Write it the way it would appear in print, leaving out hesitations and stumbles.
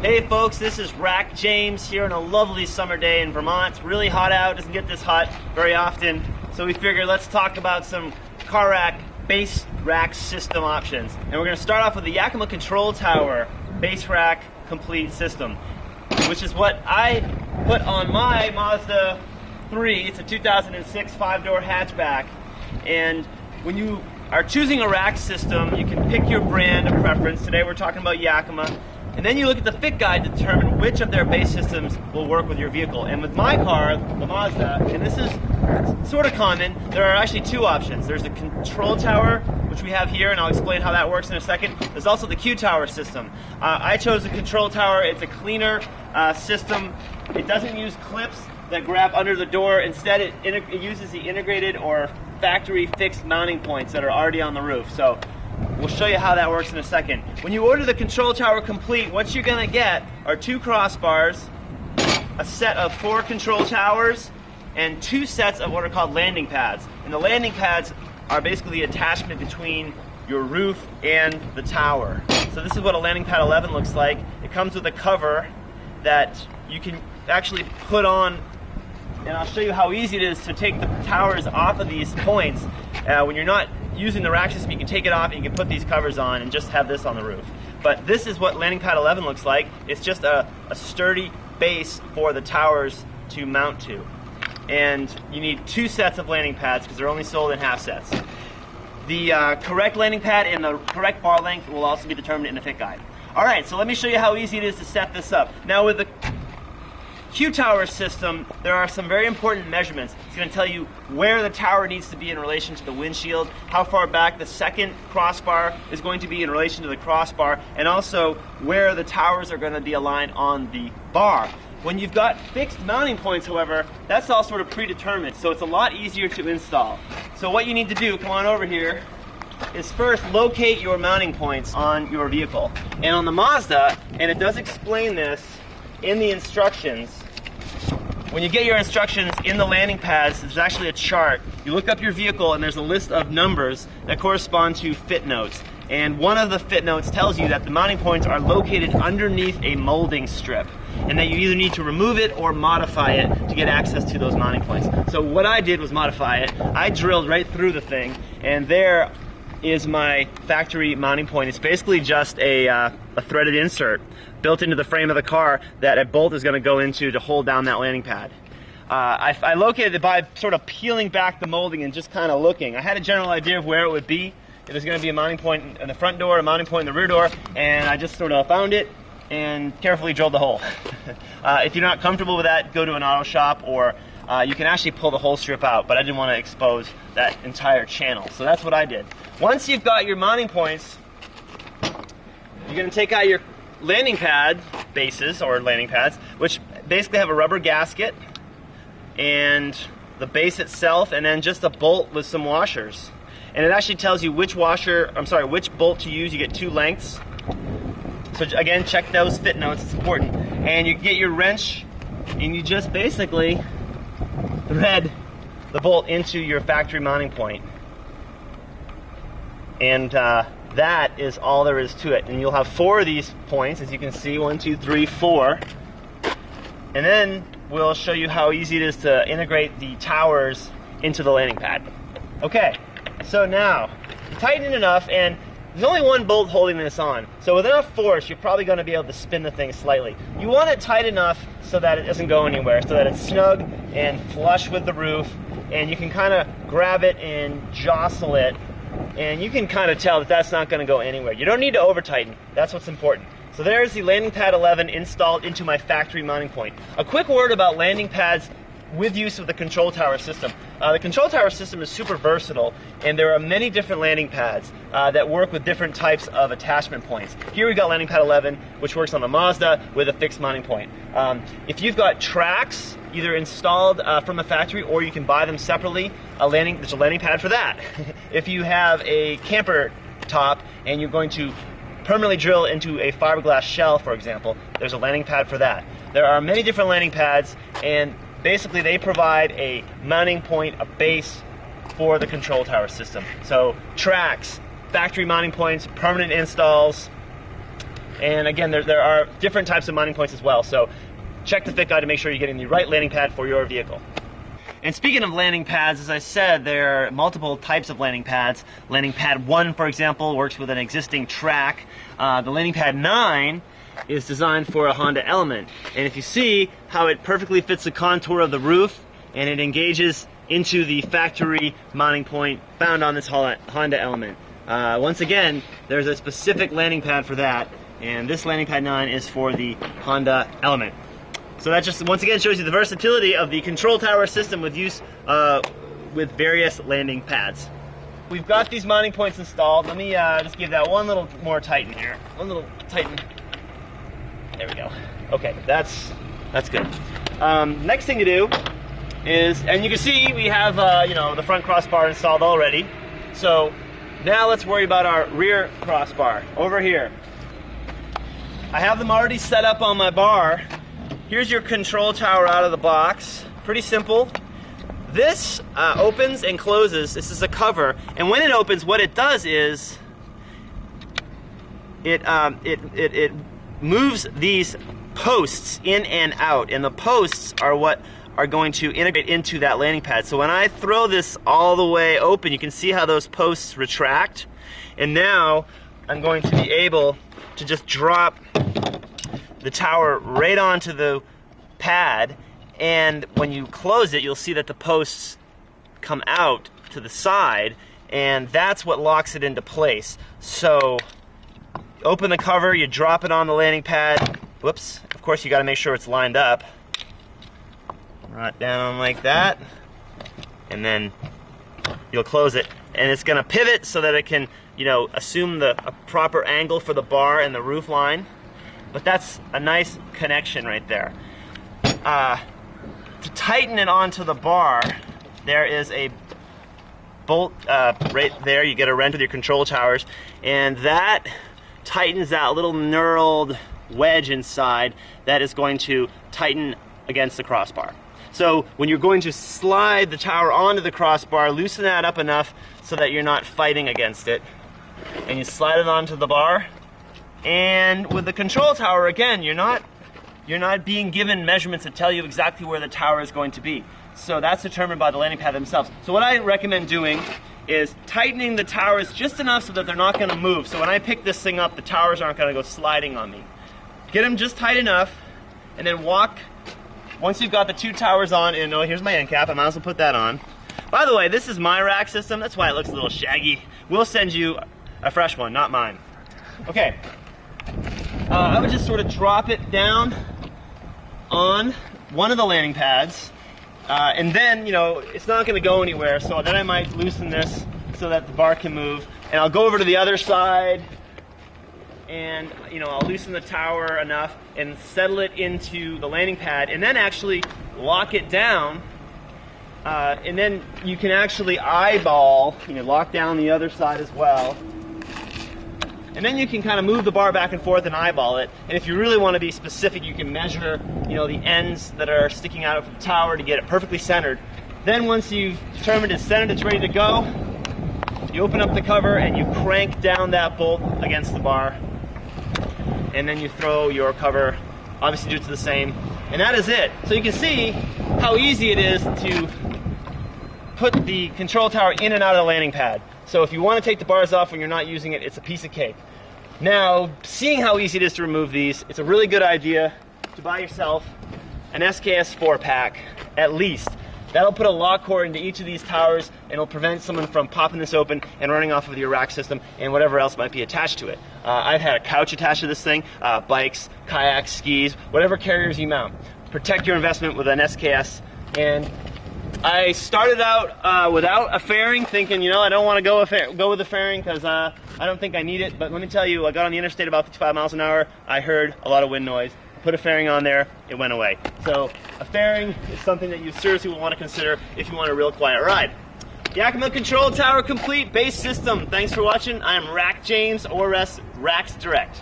Hey folks, this is Rack James here on a lovely summer day in Vermont. It's really hot out, doesn't get this hot very often. So we figured let's talk about some car rack base rack system options. And we're going to start off with the Yakima Control Tower base rack complete system, which is what I put on my Mazda 3. It's a 2006 5-door hatchback. And when you are choosing a rack system, you can pick your brand of preference. Today we're talking about Yakima. And then you look at the fit guide to determine which of their base systems will work with your vehicle. And with my car, the Mazda, and this is sort of common, there are actually two options. There's the control tower, which we have here, and I'll explain how that works in a second. There's also the Q tower system. I chose the control tower. It's a cleaner system. It doesn't use clips that grab under the door. Instead, it uses the integrated or factory fixed mounting points that are already on the roof. So we'll show you how that works in a second. When you order the control tower complete, what you're going to get are 2 crossbars, a set of 4 control towers, and 2 sets of what are called landing pads. And the landing pads are basically the attachment between your roof and the tower. So this is what a landing pad 11 looks like. It comes with a cover that you can actually put on, and I'll show you how easy it is to take the towers off of these points. When you're not using the rack system, you can take it off and you can put these covers on and just have this on the roof. But this is what landing pad 11 looks like. It's just a sturdy base for the towers to mount to. And you need 2 sets of landing pads because they're only sold in half sets. The correct landing pad and the correct bar length will also be determined in the fit guide. Alright, so let me show you how easy it is to set this up. Now with the Q tower system, there are some very important measurements. It's going to tell you where the tower needs to be in relation to the windshield, how far back the second crossbar is going to be in relation to the crossbar, and also where the towers are going to be aligned on the bar. When you've got fixed mounting points, however, that's all sort of predetermined, so it's a lot easier to install. So what you need to do, come on over here, is first locate your mounting points on your vehicle. And on the Mazda, and it does explain this in the instructions, when you get your instructions in the landing pads, there's actually a chart. You look up your vehicle and there's a list of numbers that correspond to fit notes. And one of the fit notes tells you that the mounting points are located underneath a molding strip, and that you either need to remove it or modify it to get access to those mounting points. So what I did was modify it. I drilled right through the thing, and there is my factory mounting point. It's basically just a threaded insert built into the frame of the car that a bolt is going to go into to hold down that landing pad. I located it by sort of peeling back the molding and just kind of looking. I had a general idea of where it would be. There's going to be a mounting point in the front door, a mounting point in the rear door, and I just sort of found it and carefully drilled the hole. If you're not comfortable with that, go to an auto shop, or you can actually pull the whole strip out, but I didn't want to expose that entire channel. So that's what I did. Once you've got your mounting points, you're going to take out your landing pad bases, or landing pads, which basically have a rubber gasket and the base itself, and then just a bolt with some washers. And it actually tells you which which bolt to use. You get 2 lengths. So again, check those fit notes, it's important. And you get your wrench and you just basically thread the bolt into your factory mounting point. And that is all there is to it. And you'll have 4 of these points, as you can see, 1, 2, 3, 4. And then we'll show you how easy it is to integrate the towers into the landing pad. Okay, so now, tighten it enough, and there's only 1 bolt holding this on. So with enough force, you're probably going to be able to spin the thing slightly. You want it tight enough so that it doesn't go anywhere, so that it's snug and flush with the roof, and you can kind of grab it and jostle it, and you can kind of tell that that's not going to go anywhere. You don't need to over tighten. That's what's important. So there's the landing pad 11 installed into my factory mounting point. A quick word about landing pads with use of the control tower system. The control tower system is super versatile, and there are many different landing pads that work with different types of attachment points. Here we've got landing pad 11, which works on the Mazda with a fixed mounting point. If you've got tracks either installed from the factory, or you can buy them separately, there's a landing pad for that. If you have a camper top and you're going to permanently drill into a fiberglass shell, for example, there's a landing pad for that. There are many different landing pads, and basically they provide a mounting point, a base for the control tower system. So tracks, factory mounting points, permanent installs, And again, there are different types of mounting points as well, so check the fit guide to make sure you're getting the right landing pad for your vehicle. And speaking of landing pads, as I said, there are multiple types of landing pads. Landing pad 1, for example, works with an existing track. The landing pad 9 is designed for a Honda Element. And if you see how it perfectly fits the contour of the roof, and it engages into the factory mounting point found on this Honda Element. Once again, there's a specific landing pad for that, and this landing pad 9 is for the Honda Element. So that just once again shows you the versatility of the control tower system with use with various landing pads. We've got these mounting points installed. Let me just give that one little more tighten here. One little tighten. There we go. Okay, that's good. Next thing to do is, and you can see we have you know, the front crossbar installed already. So now let's worry about our rear crossbar over here. I have them already set up on my bar. Here's your control tower out of the box. Pretty simple. This opens and closes. This is a cover, and when it opens, what it does is it moves these posts in and out, and the posts are what are going to integrate into that landing pad. So when I throw this all the way open, you can see how those posts retract, and now I'm going to be able to just drop the tower right onto the pad, and when you close it, you'll see that the posts come out to the side, and that's what locks it into place. So open the cover, you drop it on the landing pad. Whoops, of course you got to make sure it's lined up. Right down like that, and then you'll close it, and it's going to pivot so that it can, you know, assume a proper angle for the bar and the roof line. But that's a nice connection right there. To tighten it onto the bar, there is a bolt right there. You get a wrench with your control towers, and that tightens that little knurled wedge inside that is going to tighten against the crossbar. So when you're going to slide the tower onto the crossbar, loosen that up enough so that you're not fighting against it, and you slide it onto the bar. And with the control tower, again, you're not being given measurements that tell you exactly where the tower is going to be. So that's determined by the landing pad themselves. So what I recommend doing is tightening the towers just enough so that they're not going to move. So when I pick this thing up, the towers aren't going to go sliding on me. Get them just tight enough, and then walk. Once you've got the two towers on, and oh, here's my end cap, I might as well put that on. By the way, this is my rack system. That's why it looks a little shaggy. We'll send you a fresh one, not mine. Okay. I would just sort of drop it down on one of the landing pads, and then, you know, it's not going to go anywhere, so then I might loosen this so that the bar can move, and I'll go over to the other side, and, you know, I'll loosen the tower enough and settle it into the landing pad, and then actually lock it down, and then you can actually eyeball, you know, lock down the other side as well. And then you can kind of move the bar back and forth and eyeball it. And if you really want to be specific, you can measure, you know, the ends that are sticking out of the tower to get it perfectly centered. Then once you've determined it's centered, it's ready to go, you open up the cover and you crank down that bolt against the bar. And then you throw your cover, obviously do it to the same. And that is it. So you can see how easy it is to put the control tower in and out of the landing pad. So if you want to take the bars off when you're not using it, it's a piece of cake. Now, seeing how easy it is to remove these, it's a really good idea to buy yourself an SKS 4-pack, at least. That'll put a lock cord into each of these towers, and it'll prevent someone from popping this open and running off of your rack system and whatever else might be attached to it. I've had a couch attached to this thing, bikes, kayaks, skis, whatever carriers you mount. Protect your investment with an SKS. And I started out without a fairing, thinking, you know, I don't want to go with a fairing because I don't think I need it. But let me tell you, I got on the interstate about 55 miles an hour. I heard a lot of wind noise. Put a fairing on there, it went away. So a fairing is something that you seriously will want to consider if you want a real quiet ride. Yakima Control Tower complete, base system. Thanks for watching. I am Rack James, ORS Racks Direct.